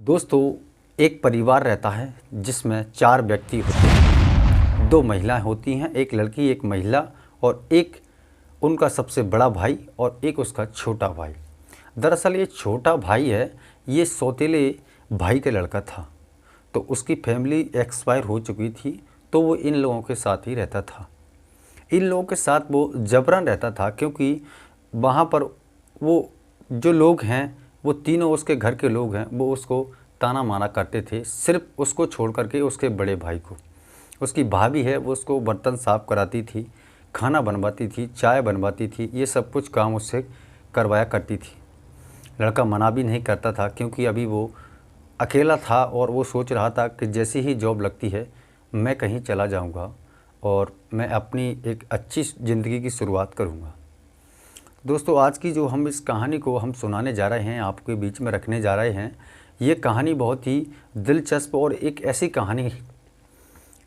दोस्तों, एक परिवार रहता है जिसमें 4 व्यक्ति होते हैं। 2 महिलाएं होती हैं, एक लड़की, एक महिला और एक उनका सबसे बड़ा भाई और एक उसका छोटा भाई। दरअसल ये छोटा भाई है, ये सौतेले भाई का लड़का था। तो उसकी फैमिली एक्सपायर हो चुकी थी, तो वो इन लोगों के साथ ही रहता था। इन लोगों के साथ वो जबरन रहता था, क्योंकि वहाँ पर वो जो लोग हैं, वो तीनों उसके घर के लोग हैं, वो उसको ताना माना करते थे, सिर्फ उसको छोड़ करके उसके बड़े भाई को। उसकी भाभी है, वो उसको बर्तन साफ़ कराती थी, खाना बनवाती थी, चाय बनवाती थी, ये सब कुछ काम उससे करवाया करती थी। लड़का मना भी नहीं करता था, क्योंकि अभी वो अकेला था और वो सोच रहा था कि जैसे ही जॉब लगती है मैं कहीं चला जाऊंगा और मैं अपनी एक अच्छी ज़िंदगी की शुरुआत करूंगा। दोस्तों, आज की जो हम इस कहानी को हम सुनाने जा रहे हैं, आपके बीच में रखने जा रहे हैं, ये कहानी बहुत ही दिलचस्प और एक ऐसी कहानी है।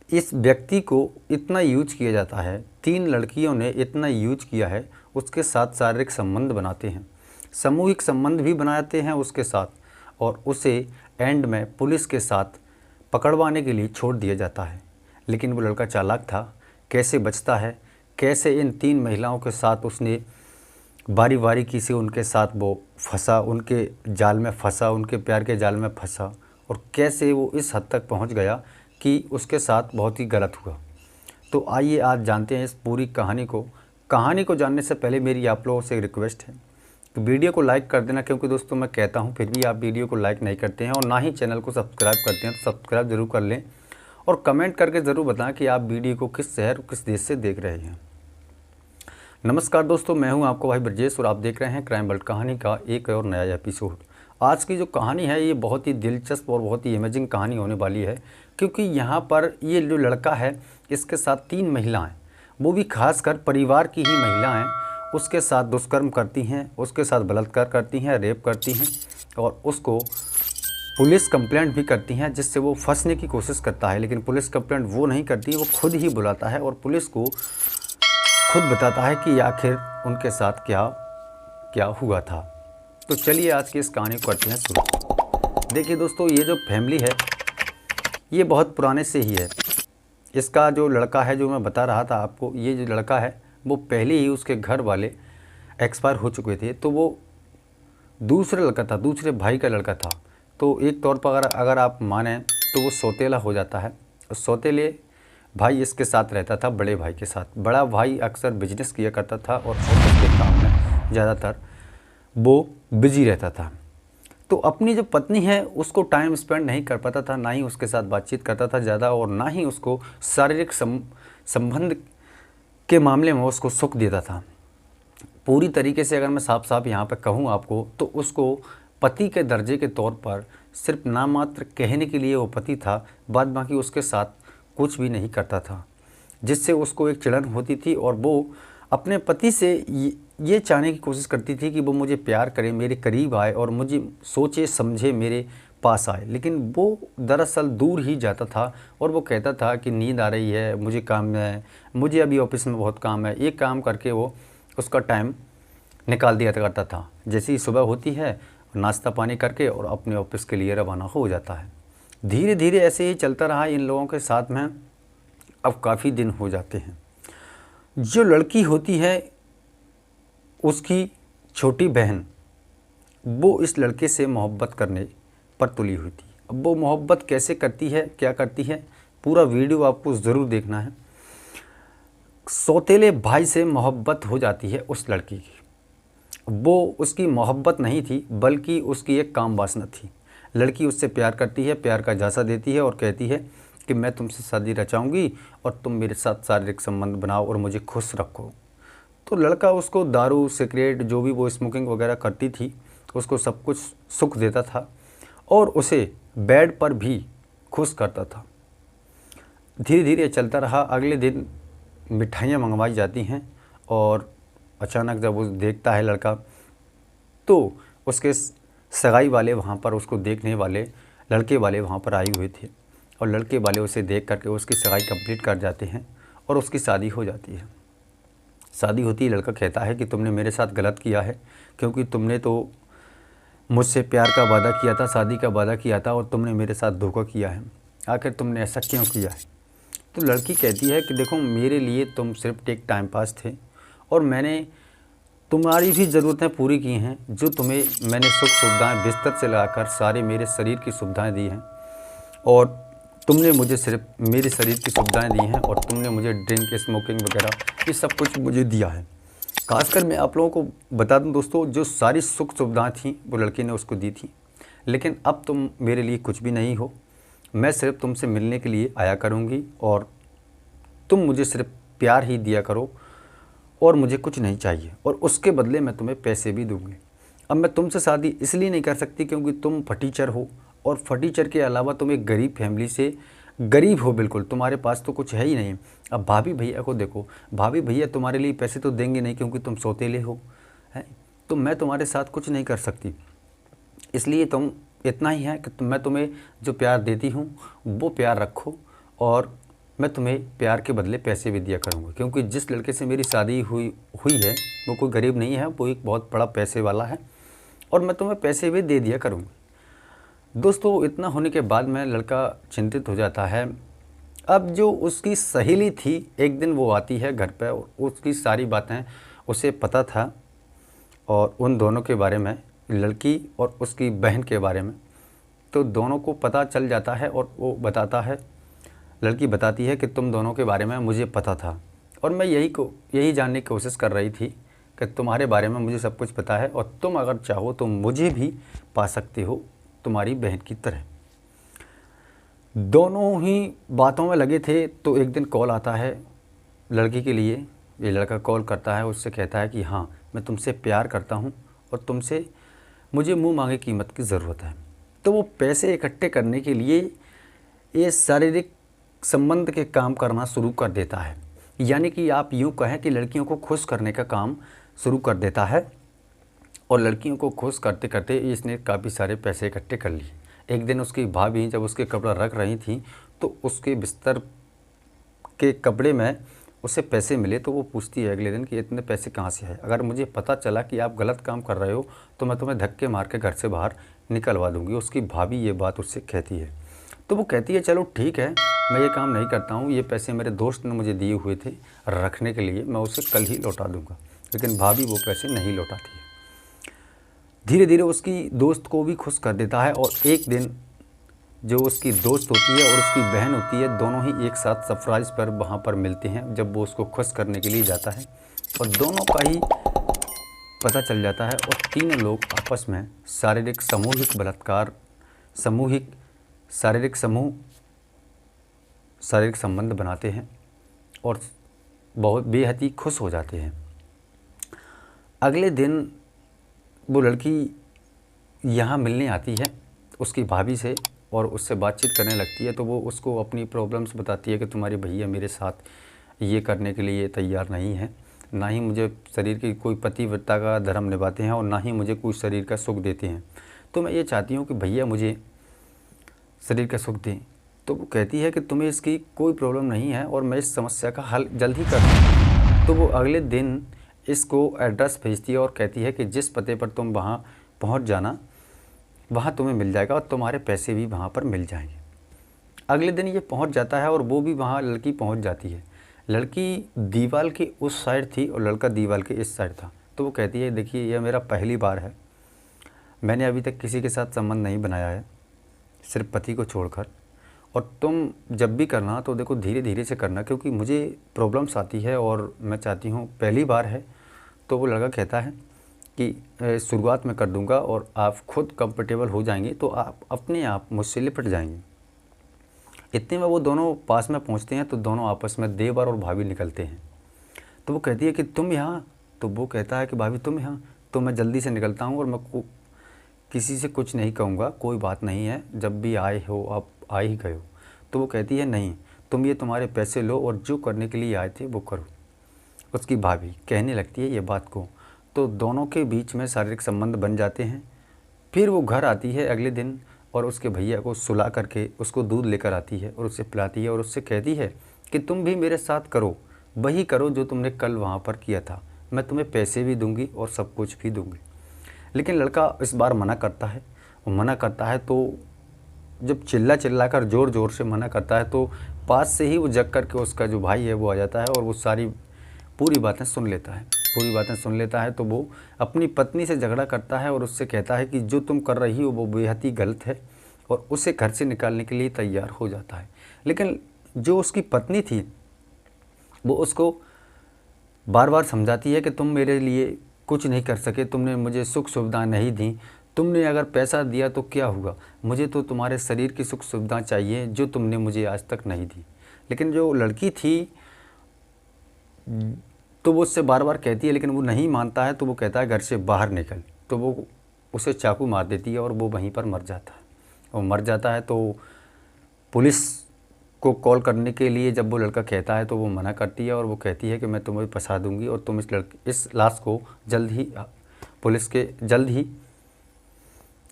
इस व्यक्ति को इतना यूज किया जाता है, 3 लड़कियों ने इतना यूज किया है, उसके साथ शारीरिक संबंध बनाते हैं, सामूहिक संबंध भी बनाते हैं उसके साथ, और उसे एंड में पुलिस के साथ पकड़वाने के लिए छोड़ दिया जाता है। लेकिन वो लड़का चालाक था, कैसे बचता है, कैसे इन 3 महिलाओं के साथ उसने बारी बारीकी से उनके साथ वो फंसा, उनके जाल में फंसा, उनके प्यार के जाल में फंसा, और कैसे वो इस हद तक पहुंच गया कि उसके साथ बहुत ही गलत हुआ। तो आइए आज जानते हैं इस पूरी कहानी को। कहानी को जानने से पहले मेरी आप लोगों से एक रिक्वेस्ट है कि वीडियो को लाइक कर देना, क्योंकि दोस्तों मैं कहता हूं फिर भी आप वीडियो को लाइक नहीं करते हैं और ना ही चैनल को सब्सक्राइब करते हैं, तो सब्सक्राइब ज़रूर कर लें और कमेंट करके ज़रूर बताएं कि आप वीडियो को किस शहर, किस देश से देख रहे हैं। नमस्कार दोस्तों, मैं हूं आपका भाई ब्रजेश और आप देख रहे हैं क्राइम वर्ल्ड कहानी का एक और नया एपिसोड। आज की जो कहानी है ये बहुत ही दिलचस्प और बहुत ही अमेजिंग कहानी होने वाली है, क्योंकि यहाँ पर ये जो लड़का है, इसके साथ 3 महिलाएं, वो भी खासकर परिवार की ही महिलाएं उसके साथ दुष्कर्म करती हैं, उसके साथ बलात्कार करती हैं, रेप करती हैं और उसको पुलिस कंप्लेंट भी करती हैं, जिससे वो फंसने की कोशिश करता है। लेकिन पुलिस कंप्लेंट वो नहीं करती, वो खुद ही बुलाता है और पुलिस को खुद बताता है कि आखिर उनके साथ क्या क्या हुआ था। तो चलिए आज की इस कहानी को करते हैं शुरू। देखिए दोस्तों, ये जो फैमिली है ये बहुत पुराने से ही है। इसका जो लड़का है, जो मैं बता रहा था आपको, ये जो लड़का है वो पहले ही उसके घर वाले एक्सपायर हो चुके थे, तो वो दूसरा लड़का था, दूसरे भाई का लड़का था। तो एक तौर पर अगर आप माने तो वो सौतेला हो जाता है। सौतेले भाई इसके साथ रहता था, बड़े भाई के साथ। बड़ा भाई अक्सर बिजनेस किया करता था और ऑफिस के काम में ज़्यादातर वो बिजी रहता था। तो अपनी जो पत्नी है उसको टाइम स्पेंड नहीं कर पाता था, ना ही उसके साथ बातचीत करता था ज़्यादा, और ना ही उसको शारीरिक संबंध के मामले में उसको सुख देता था। पूरी तरीके से अगर मैं साफ साफ यहाँ पर कहूँ आपको, तो उसको पति के दर्जे के तौर पर सिर्फ नाम मात्र कहने के लिए वो पति था, बाद बाकी उसके साथ कुछ भी नहीं करता था, जिससे उसको एक चिढ़न होती थी और वो अपने पति से ये चाहने की कोशिश करती थी कि वो मुझे प्यार करे, मेरे करीब आए और मुझे सोचे समझे मेरे पास आए। लेकिन वो दरअसल दूर ही जाता था और वो कहता था कि नींद आ रही है, मुझे काम है, मुझे अभी ऑफिस में बहुत काम है। ये काम करके वो उसका टाइम निकाल दिया करता था। जैसे ही सुबह होती है, नाश्ता पानी करके और अपने ऑफिस के लिए रवाना हो जाता है। धीरे धीरे ऐसे ही चलता रहा इन लोगों के साथ में। अब काफ़ी दिन हो जाते हैं। जो लड़की होती है, उसकी छोटी बहन, वो इस लड़के से मोहब्बत करने पर तुली हुई थी। अब वो मोहब्बत कैसे करती है, क्या करती है, पूरा वीडियो आपको ज़रूर देखना है। सौतेले भाई से मोहब्बत हो जाती है उस लड़की की। वो उसकी मोहब्बत नहीं थी, बल्कि उसकी एक काम वासना थी। लड़की उससे प्यार करती है, प्यार का झांसा देती है और कहती है कि मैं तुमसे शादी रचाऊंगी और तुम मेरे साथ शारीरिक संबंध बनाओ और मुझे खुश रखो। तो लड़का उसको दारू, सिगरेट, जो भी वो स्मोकिंग वगैरह करती थी, उसको सब कुछ सुख देता था और उसे बेड पर भी खुश करता था। धीरे धीरे चलता रहा। अगले दिन मिठाइयाँ मंगवाई जाती हैं और अचानक जब वो देखता है लड़का, तो उसके सगाई वाले वहाँ पर, उसको देखने वाले लड़के वाले वहाँ पर आए हुए थे और लड़के वाले उसे देख करके उसकी सगाई कंप्लीट कर जाते हैं और उसकी शादी हो जाती है। शादी होती है, लड़का कहता है कि तुमने मेरे साथ गलत किया है, क्योंकि तुमने तो मुझसे प्यार का वादा किया था, शादी का वादा किया था और तुमने मेरे साथ धोखा किया है। आखिर तुमने ऐसा क्यों किया है? तो लड़की कहती है कि देखो, मेरे लिए तुम सिर्फ एक टाइम पास थे और मैंने तुम्हारी भी ज़रूरतें पूरी की हैं। जो तुम्हें मैंने सुख सुविधाएं बिस्तर से लगाकर सारे मेरे शरीर की सुविधाएं दी हैं और तुमने मुझे सिर्फ मेरे शरीर की सुविधाएं दी हैं और तुमने मुझे ड्रिंक, स्मोकिंग वगैरह ये सब कुछ मुझे दिया है। खासकर मैं आप लोगों को बता दूं दोस्तों, जो सारी सुख सुविधाएं थी वो लड़की ने उसको दी थी, लेकिन अब तुम मेरे लिए कुछ भी नहीं हो। मैं सिर्फ तुमसे मिलने के लिए आया करूँगी और तुम मुझे सिर्फ प्यार ही दिया करो और मुझे कुछ नहीं चाहिए, और उसके बदले मैं तुम्हें पैसे भी दूंगी। अब मैं तुमसे शादी इसलिए नहीं कर सकती क्योंकि तुम फटीचर हो, और फटीचर के अलावा तुम एक गरीब फैमिली से गरीब हो, बिल्कुल तुम्हारे पास तो कुछ है ही नहीं। अब भाभी भैया को देखो, भाभी भैया तुम्हारे लिए पैसे तो देंगे नहीं क्योंकि तुम सौतेले हो, हैं, तो मैं तुम्हारे साथ कुछ नहीं कर सकती। इसलिए तुम इतना ही है कि मैं तुम्हें जो प्यार देती हूँ वो प्यार रखो, और मैं तुम्हें प्यार के बदले पैसे भी दिया करूँगा, क्योंकि जिस लड़के से मेरी शादी हुई है वो कोई गरीब नहीं है, वो एक बहुत बड़ा पैसे वाला है, और मैं तुम्हें पैसे भी दे दिया करूँगी। दोस्तों, इतना होने के बाद में लड़का चिंतित हो जाता है। अब जो उसकी सहेली थी, एक दिन वो आती है घर पर और उसकी सारी बातें उसे पता था, और उन दोनों के बारे में, लड़की और उसकी बहन के बारे में, तो दोनों को पता चल जाता है। और वो बताता है, लड़की बताती है कि तुम दोनों के बारे में मुझे पता था और मैं यही जानने की कोशिश कर रही थी कि तुम्हारे बारे में मुझे सब कुछ पता है, और तुम अगर चाहो तो मुझे भी पा सकते हो तुम्हारी बहन की तरह। दोनों ही बातों में लगे थे तो एक दिन कॉल आता है लड़की के लिए। ये लड़का कॉल करता है, उससे कहता है कि हाँ, मैं तुमसे प्यार करता हूँ और तुमसे मुझे मुँह मांगे कीमत की ज़रूरत है। तो वो पैसे इकट्ठे करने के लिए ये शारीरिक संबंध के काम करना शुरू कर देता है। यानी कि आप यूँ कहें कि लड़कियों को खुश करने का काम शुरू कर देता है, और लड़कियों को खुश करते करते इसने काफ़ी सारे पैसे इकट्ठे कर लिए। एक दिन उसकी भाभी जब उसके कपड़ा रख रही थी तो उसके बिस्तर के कपड़े में उसे पैसे मिले, तो वो पूछती है अगले दिन कि इतने पैसे कहाँ से आए? अगर मुझे पता चला कि आप गलत काम कर रहे हो तो मैं तुम्हें धक्के मार के घर से बाहर निकलवा दूँगी। उसकी भाभी ये बात उससे कहती है। तो वो कहती है चलो ठीक है, मैं ये काम नहीं करता हूँ, ये पैसे मेरे दोस्त ने मुझे दिए हुए थे रखने के लिए, मैं उसे कल ही लौटा दूँगा। लेकिन भाभी वो पैसे नहीं लौटाती है। धीरे धीरे उसकी दोस्त को भी खुश कर देता है, और एक दिन जो उसकी दोस्त होती है और उसकी बहन होती है, दोनों ही एक साथ सरप्राइज़ पर वहाँ पर मिलते हैं जब वो उसको खुश करने के लिए जाता है, और दोनों का ही पता चल जाता है, और तीनों लोग आपस में शारीरिक संबंध बनाते हैं और बहुत बेहद ही खुश हो जाते हैं। अगले दिन वो लड़की यहाँ मिलने आती है उसकी भाभी से और उससे बातचीत करने लगती है। तो वो उसको अपनी प्रॉब्लम्स बताती है कि तुम्हारे भैया मेरे साथ ये करने के लिए तैयार नहीं है, ना ही मुझे शरीर की कोई पतिव्रता का धर्म निभाते हैं और ना ही मुझे कोई शरीर का सुख देते हैं। तो मैं ये चाहती हूँ कि भैया मुझे शरीर का सुख दें। तो वो कहती है कि तुम्हें इसकी कोई प्रॉब्लम नहीं है और मैं इस समस्या का हल जल्द ही कर दूँ। तो वो अगले दिन इसको एड्रेस भेजती है और कहती है कि जिस पते पर तुम वहाँ पहुँच जाना, वहाँ तुम्हें मिल जाएगा और तुम्हारे पैसे भी वहाँ पर मिल जाएंगे। अगले दिन ये पहुँच जाता है और वो भी वहाँ लड़की पहुँच जाती है। लड़की दीवार की उस साइड थी और लड़का दीवार के इस साइड था। तो वो कहती है देखिए, यह मेरा पहली बार है, मैंने अभी तक किसी के साथ संबंध नहीं बनाया है, सिर्फ पति को छोड़कर, और तुम जब भी करना तो देखो धीरे धीरे से करना, क्योंकि मुझे प्रॉब्लम्स आती है और मैं चाहती हूँ, पहली बार है। तो वो लड़का कहता है कि शुरुआत में कर दूंगा और आप खुद कंफर्टेबल हो जाएंगे तो आप अपने आप मुझसे लिपट जाएंगे। इतने में वो दोनों पास में पहुंचते हैं तो दोनों आपस में देवर और भाभी निकलते हैं। तो वो कहती है कि तुम यहाँ? तो वो कहता है कि भाभी तुम यहाँ? तो मैं जल्दी से निकलता हूँ और मैं किसी से कुछ नहीं कहूँगा, कोई बात नहीं है, जब भी आए हो आप आ ही गए हो। तो वो कहती है नहीं, तुम ये तुम्हारे पैसे लो और जो करने के लिए आए थे वो करो। उसकी भाभी कहने लगती है ये बात को, तो दोनों के बीच में शारीरिक संबंध बन जाते हैं। फिर वो घर आती है अगले दिन और उसके भैया को सुला करके उसको दूध लेकर आती है और उसे पिलाती है और उससे कहती है कि तुम भी मेरे साथ करो, वही करो जो तुमने कल वहाँ पर किया था, मैं तुम्हें पैसे भी दूंगी और सब कुछ भी दूंगी। लेकिन लड़का इस बार मना करता है। वो मना करता है तो जब चिल्ला कर ज़ोर ज़ोर से मना करता है तो पास से ही वो जग कर के उसका जो भाई है वो आ जाता है और वो सारी पूरी बातें सुन लेता है। पूरी बातें सुन लेता है तो वो अपनी पत्नी से झगड़ा करता है और उससे कहता है कि जो तुम कर रही हो वो बेहद ही गलत है, और उसे घर से निकालने के लिए तैयार हो जाता है। लेकिन जो उसकी पत्नी थी वो उसको बार बार समझाती है कि तुम मेरे लिए कुछ नहीं कर सके, तुमने मुझे सुख सुविधा नहीं दी, तुमने अगर पैसा दिया तो क्या हुआ, मुझे तो तुम्हारे शरीर की सुख सुविधा चाहिए जो तुमने मुझे आज तक नहीं दी। लेकिन जो लड़की थी तो वो उससे बार बार कहती है, लेकिन वो नहीं मानता है। तो वो कहता है घर से बाहर निकल, तो वो उसे चाकू मार देती है और वो वहीं पर मर जाता है। वो मर जाता है तो पुलिस को कॉल करने के लिए जब वो लड़का कहता है तो वो मना करती है और वो कहती है कि मैं तुम्हें फंसा दूंगी और तुम इस लाश को जल्द ही पुलिस के जल्द ही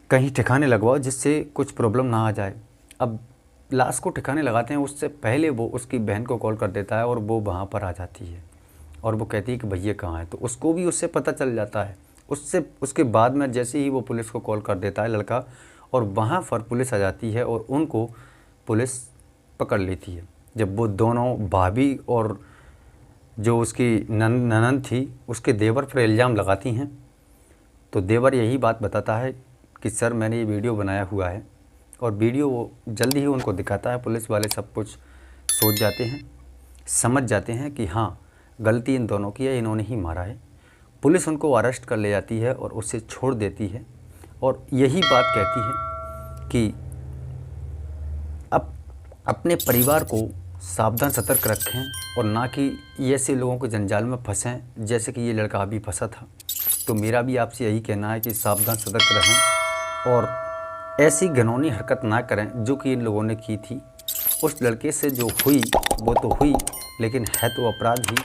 कहीं ठिकाने लगवाओ जिससे कुछ प्रॉब्लम ना आ जाए। अब लाश को ठिकाने लगाते हैं उससे पहले वो उसकी बहन को कॉल कर देता है और वो वहाँ पर आ जाती है और वो कहती है कि भैया कहाँ है, तो उसको भी उससे पता चल जाता है। उसके बाद में जैसे ही वो पुलिस को कॉल कर देता है लड़का, और वहाँ पर पुलिस आ जाती है और उनको पुलिस पकड़ लेती है। जब वो दोनों भाभी और जो उसकी ननद थी उसके देवर पर इल्ज़ाम लगाती हैं तो देवर यही बात बताता है कि सर मैंने ये वीडियो बनाया हुआ है, और वीडियो वो जल्दी ही उनको दिखाता है। पुलिस वाले सब कुछ सोच जाते हैं, समझ जाते हैं कि हाँ गलती इन दोनों की है, इन्होंने ही मारा है। पुलिस उनको अरेस्ट कर ले जाती है और उसे छोड़ देती है और यही बात कहती है कि अब अपने परिवार को सावधान सतर्क रखें और ना कि ऐसे लोगों के जंजाल में फंसें जैसे कि ये लड़का अभी फंसा था। तो मेरा भी आपसे यही कहना है कि सावधान सतर्क रहें और ऐसी घिनौनी हरकत ना करें जो कि इन लोगों ने की थी। उस लड़के से जो हुई वो तो हुई, लेकिन है तो अपराध ही,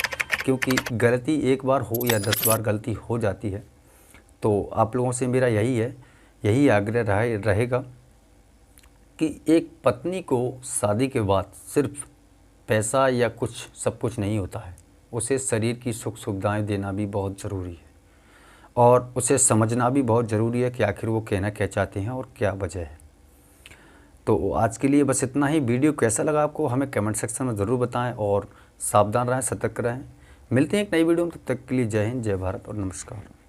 क्योंकि गलती एक बार हो या 10 बार गलती हो जाती है। तो आप लोगों से मेरा यही आग्रह रहेगा कि एक पत्नी को शादी के बाद सिर्फ पैसा या सब कुछ नहीं होता है, उसे शरीर की सुख सुविधाएं देना भी बहुत ज़रूरी है और उसे समझना भी बहुत ज़रूरी है कि आखिर वो कहना क्या चाहते हैं और क्या वजह है। तो आज के लिए बस इतना ही। वीडियो कैसा लगा आपको हमें कमेंट सेक्शन में ज़रूर बताएं और सावधान रहें, सतर्क रहें। मिलते हैं एक नई वीडियो में, तब तक के लिए जय हिंद, जय भारत और नमस्कार।